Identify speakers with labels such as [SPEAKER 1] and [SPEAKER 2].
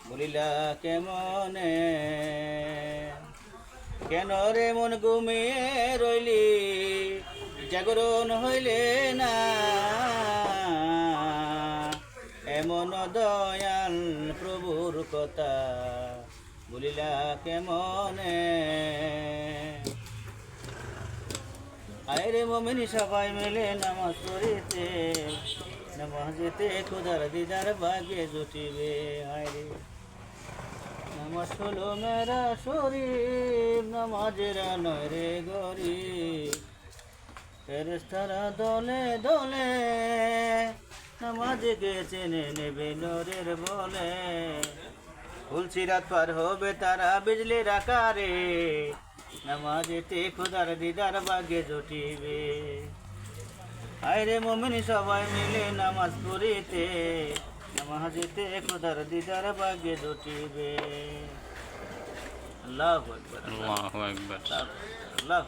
[SPEAKER 1] বলিলা কেমনে কেন রে মন ঘুমিয়ে রইলি জাগরণ হইলে না এমন দয়াল প্রভুর কথা বলিলা কেমনে আয়রে মমিনি সবাই মিলে নামাজ পড়িতে নামাজেতে খোদার দিদার ভাগ্যে জুটিবে আয়রে নামাজ হলো মেরা শরীর নামাজেরা নয় রে গরিব ফেরেশতারা দলে দলে নামাজকে চেনে নেবে নরের বলে ফুলসিরাত পার হবে তারা বিজলির আকারে নামাজেতে খোদার দিদার ভাগ্যে জুটিবে আয়রে মুমিন সবাই মিলে নামাজ পড়িতে নামাজেতে খোদার দিদার ভাগ্যে জুটিবে আল্লাহু আকবার
[SPEAKER 2] আল্লাহু আকবার।
[SPEAKER 1] আল্লাহু